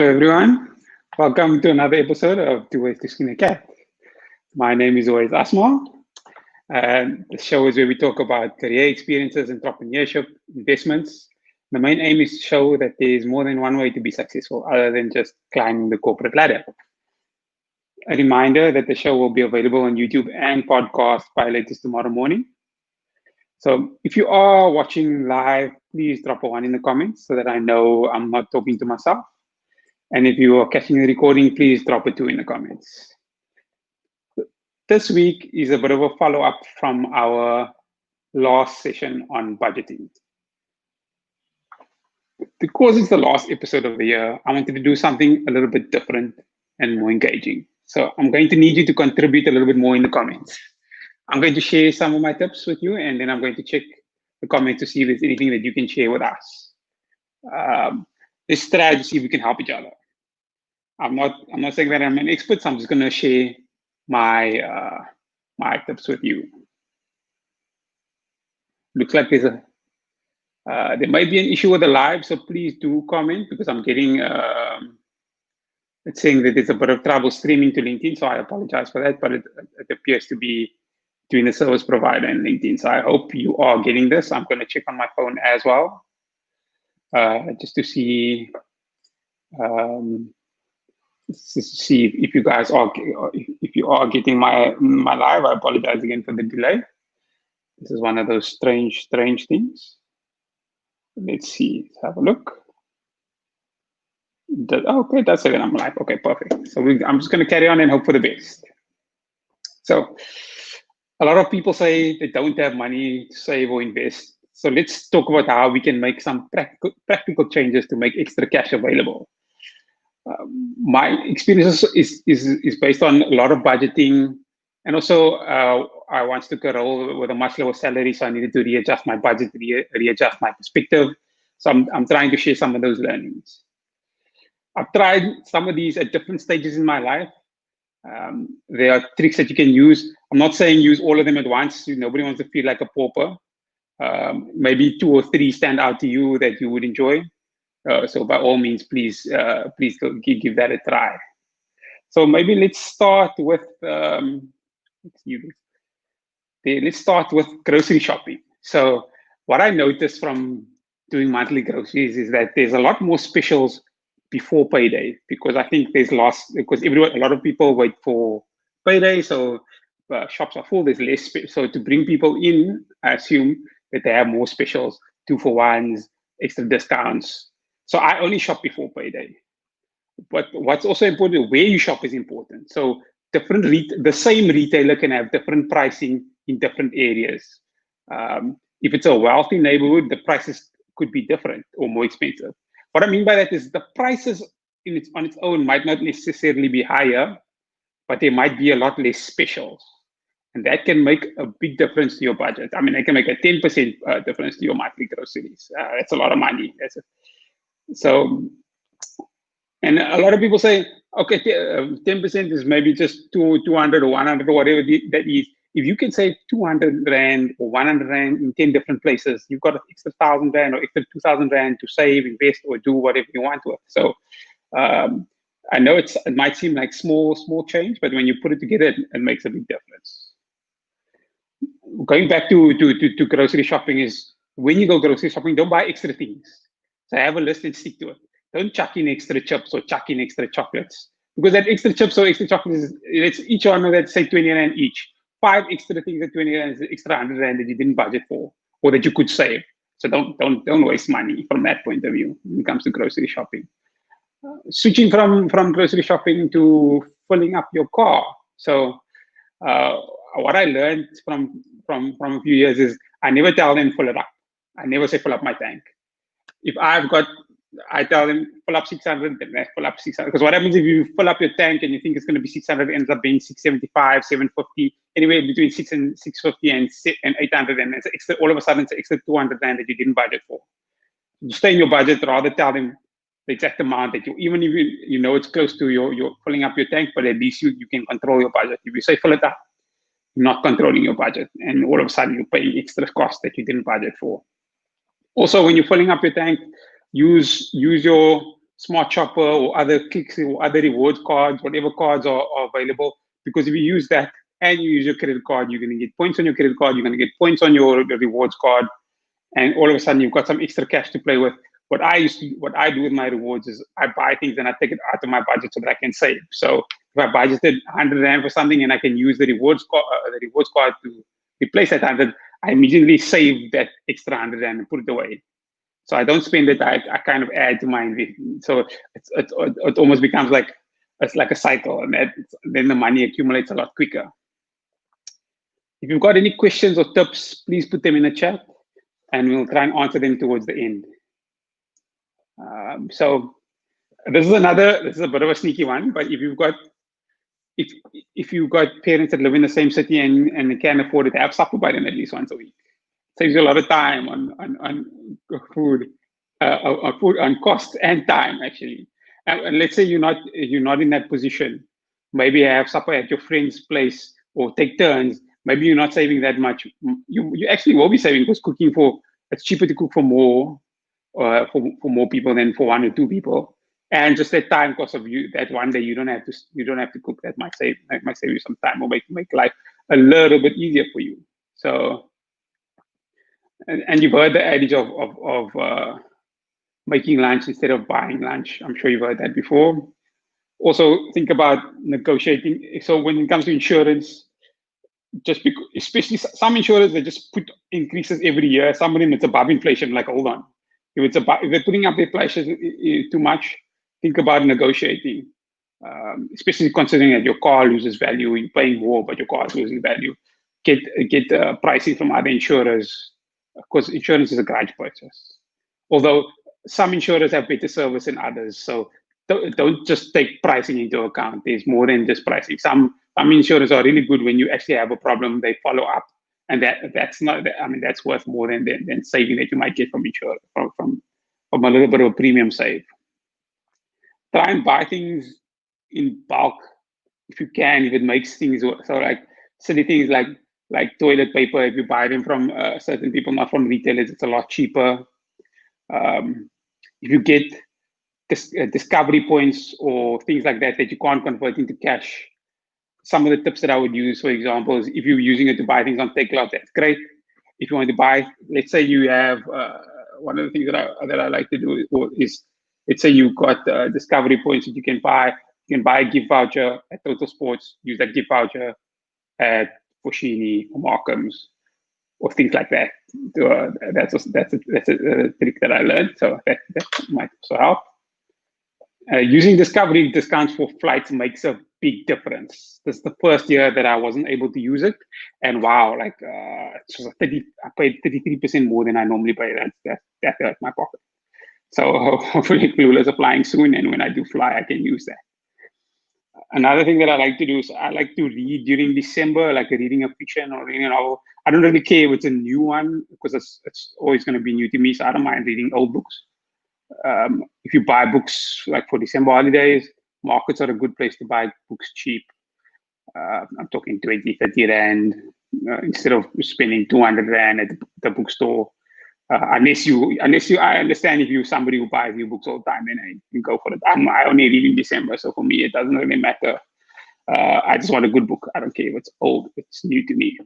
Hello, everyone. Welcome to another episode of Tooways to Skin a Cat. My name is always Asma, and the show is where we talk about career experiences, entrepreneurship, investments. The main aim is to show that there is more than one way to be successful other than just climbing the corporate ladder. A reminder that the show will be available on YouTube and podcast by latest tomorrow morning. So if you are watching live, please drop a one in the comments so that I know I'm not talking to myself. And if you are catching the recording, please drop a two in the comments. This week is a bit of a follow-up from our last session on budgeting. Because it's the last episode of the year, I wanted to do something a little bit different and more engaging. So I'm going to need you to contribute a little bit more in the comments. I'm going to share some of my tips with you, and then I'm going to check the comments to see if there's anything that you can share with us. Let's try to see if we can help each other. I'm not saying that I'm an expert, so I'm just going to share my my tips with you. Looks like there might be an issue with the live, so please do comment because I'm getting it's saying that there's a bit of trouble streaming to LinkedIn, so I apologize for that, but it appears to be between the service provider and LinkedIn. So I hope you are getting this. I'm going to check on my phone as well, just to see if you guys are getting my live. I apologize again for the delay. This is one of those strange things. Let's see. Let's have a look. Okay, that's again. I'm live. Okay, perfect. So I'm just going to carry on and hope for the best. So a lot of people say they don't have money to save or invest. So let's talk about how we can make some practical changes to make extra cash available. My experience is based on a lot of budgeting, and also I once took a role with a much lower salary, so I needed to readjust my budget, readjust my perspective. So I'm trying to share some of those learnings. I've tried some of these at different stages in my life. There are tricks that you can use. I'm not saying use all of them at once. Nobody wants to feel like a pauper. Maybe 2 or 3 stand out to you that you would enjoy. So by all means, please give that a try. So maybe let's start with let's start with grocery shopping. So what I noticed from doing monthly groceries is that there's a lot more specials before payday, because I think a lot of people wait for payday, so shops are full. There's less space. So to bring people in, I assume that they have more specials, 2-for-1s, extra discounts. So I only shop before payday. But what's also important, where you shop is important. So the same retailer can have different pricing in different areas. If it's a wealthy neighborhood, the prices could be different or more expensive. What I mean by that is the prices on its own might not necessarily be higher, but there might be a lot less specials. And that can make a big difference to your budget. I mean, it can make a 10% difference to your monthly groceries. That's a lot of money. And a lot of people say, okay, 10% is maybe just 200 or 100 or whatever that is. If you can save 200 Rand or 100 Rand in 10 different places, you've got an extra 1,000 Rand or extra 2,000 Rand to save, invest, or do whatever you want with. So I know it might seem like small change, but when you put it together, it makes a big difference. Going back to grocery shopping is, when you go grocery shopping, don't buy extra things. So have a list and stick to it. Don't chuck in extra chips or chuck in extra chocolates, because that extra chips or extra chocolates, it's each one of that, say 20 Rand each. 5 extra things at 20 Rand is extra 100 Rand that you didn't budget for or that you could save. So don't waste money from that point of view when it comes to grocery shopping. Switching from grocery shopping to filling up your car. So what I learned from a few years is I never tell them fill it up. I never say fill up my tank. If I tell them fill up 600, then I fill up 600. Because what happens if you fill up your tank and you think it's going to be 600, it ends up being 675, 750, anywhere between 650 and 800, and it's extra, all of a sudden it's extra 200 Rand that you didn't budget for. You stay in your budget, rather tell them the exact amount that even if you know it's close to your filling up your tank, but at least you can control your budget. If you say fill it up, you're not controlling your budget, and all of a sudden you're paying extra costs that you didn't budget for. Also, when you're filling up your tank, use your Smart Shopper or other clicks or other rewards cards, whatever cards are available. Because if you use that and you use your credit card, you're going to get points on your credit card, you're going to get points on your rewards card, and all of a sudden you've got some extra cash to play with. What I do with my rewards is I buy things and I take it out of my budget so that I can save. So if I budgeted 100 rand for something and I can use the rewards card to replace that 100, I immediately save that extra 100 rand and put it away. So I don't spend it. I kind of add to my investment. So it almost becomes like it's like a cycle, and then the money accumulates a lot quicker. If you've got any questions or tips, please put them in the chat, and we'll try and answer them towards the end. So this is a bit of a sneaky one, but if you've got parents that live in the same city and they can't afford it, have supper by them at least once a week. Saves you a lot of time on food, on cost and time actually. And let's say you're not in that position. Maybe have supper at your friend's place or take turns. Maybe you're not saving that much. You actually will be saving because it's cheaper to cook for more people than for 1 or 2 people. And just that time cost of you that one day you don't have to cook. That might save you some time or make life a little bit easier for you. So. And you've heard the adage of making lunch instead of buying lunch. I'm sure you've heard that before. Also, think about negotiating. So when it comes to insurance, especially some insurers, they just put increases every year. Some of them, it's above inflation. Like, hold on, if they're putting up their prices too much, think about negotiating. Especially considering that your car loses value, you're paying more, but your car is losing value. Get pricing from other insurers. Of course, insurance is a garage purchase. Although some insurers have better service than others, so don't just take pricing into account. There's more than just pricing. Some insurers are really good when you actually have a problem. They follow up, and that's worth more than saving that you might get from insurance from a little bit of a premium save. Try and buy things in bulk if you can, if it makes things so like silly things like toilet paper. If you buy them from certain people, not from retailers, it's a lot cheaper. If you get discovery points or things like that you can't convert into cash, some of the tips that I would use, for example, is if you're using it to buy things on Takealot, that's great. If you want to buy, let's say you have one of the things that I like to do is let's say you've got discovery points that you can buy. You can buy a gift voucher at Total Sports, use that gift voucher at Foschini or Markham's or things like that. That's a trick that I learned, so that might also help. Using Discovery discounts for flights makes a big difference. This is the first year that I wasn't able to use it, and wow, like I paid 33% more than I normally pay. That hurt my pocket. So hopefully Clueless are flying soon, and when I do fly, I can use that. Another thing that I like to do is I like to read during December, like reading a fiction or reading a novel. I don't really care if it's a new one because it's always going to be new to me, so I don't mind reading old books. If you buy books like for December holidays, markets are a good place to buy books cheap. I'm talking 20, 30 rand instead of spending 200 rand at the bookstore. Unless I understand if you're somebody who buys new books all the time, then I can go for it. I only read in December, so for me, it doesn't really matter. I just want a good book. I don't care if it's old, it's new to me.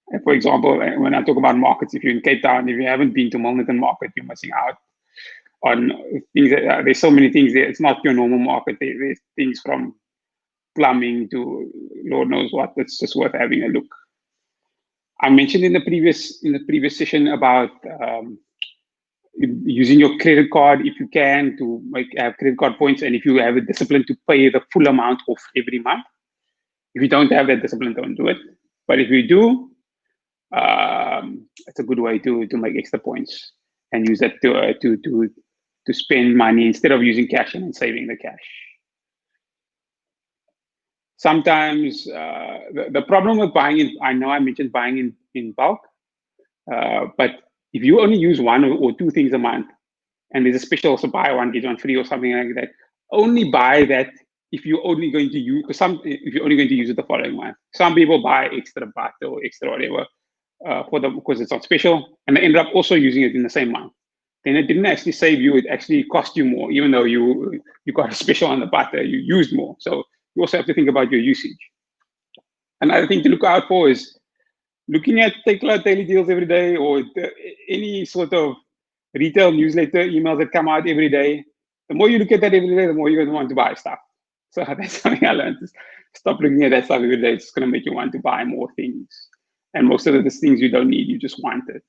And for example, when I talk about markets, if you're in Cape Town, if you haven't been to Milnerton Market, you're missing out on things. There's so many things there. It's not your normal market. There's things from plumbing to Lord knows what. It's just worth having a look. I mentioned in the previous session about using your credit card if you can to have credit card points, and if you have a discipline to pay the full amount off every month. If you don't have that discipline, don't do it. But if you do, it's a good way to make extra points and use that to spend money instead of using cash and saving the cash. Sometimes the problem with buying I know I mentioned buying in bulk, but if you only use one or two things a month, and there's a special, so buy one get one free or something like that, only buy that if you're only going to use if you're only going to use it the following month. Some people buy extra butter or extra whatever because it's on special, and they end up also using it in the same month. then it didn't actually save you. It actually cost you more, even though you got a special on the butter, you used more. So you also have to think about your usage. Another thing to look out for is looking at Takealot daily deals every day, or any sort of retail newsletter emails that come out every day. The more you look at that every day, the more you're going to want to buy stuff. So that's something I learned. Stop looking at that stuff every day. It's going to make you want to buy more things. And most of the things you don't need, you just want it.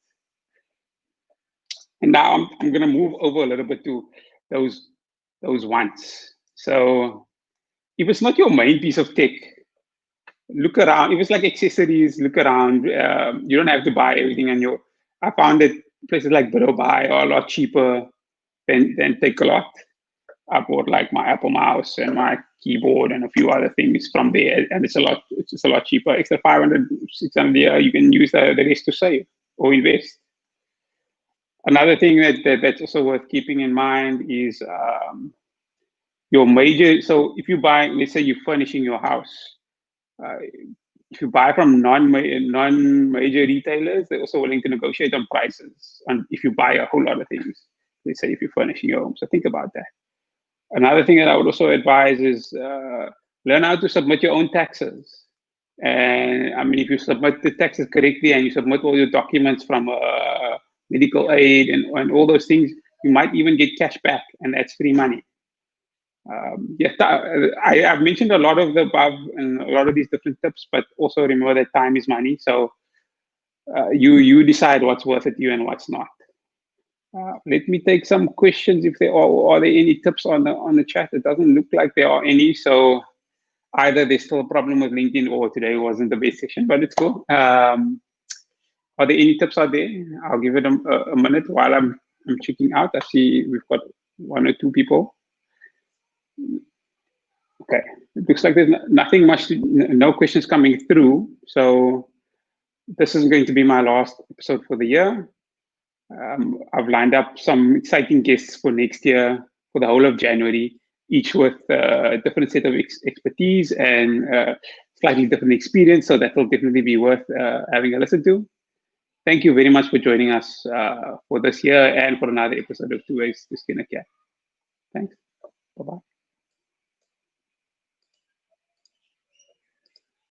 And now I'm going to move over a little bit to those wants. So if it's not your main piece of tech, look around. If it's like accessories, look around. You don't have to buy everything. And I found that places like Buy are a lot cheaper than Takealot. I bought like my Apple mouse and my keyboard and a few other things from there, and it's a lot cheaper. Extra 500, 600 a year, you can use the rest to save or invest. Another thing that's also worth keeping in mind is your major. So if you buy, let's say you're furnishing your house, if you buy from non-major retailers, they're also willing to negotiate on prices. And if you buy a whole lot of things, let's say if you're furnishing your home, so think about that. Another thing that I would also advise is learn how to submit your own taxes. And I mean, if you submit the taxes correctly and you submit all your documents from medical aid and all those things, you might even get cash back, and that's free money. I've mentioned a lot of the above and a lot of these different tips, but also remember that time is money. So you decide what's worth it to you and what's not. Let me take some questions if there are there any tips on the chat. It doesn't look like there are any, so either there's still a problem with LinkedIn or today wasn't the best session, but it's cool. Are there any tips out there? I'll give it a minute while I'm checking out. I see we've got 1 or 2 people. Okay, it looks like there's nothing much, no questions coming through. So this is going to be my last episode for the year. I've lined up some exciting guests for next year, for the whole of January, each with a different set of expertise and slightly different experience. So that will definitely be worth having a listen to. Thank you very much for joining us for this year and for another episode of Tooways to Skin a Cat. Thanks. Bye-bye.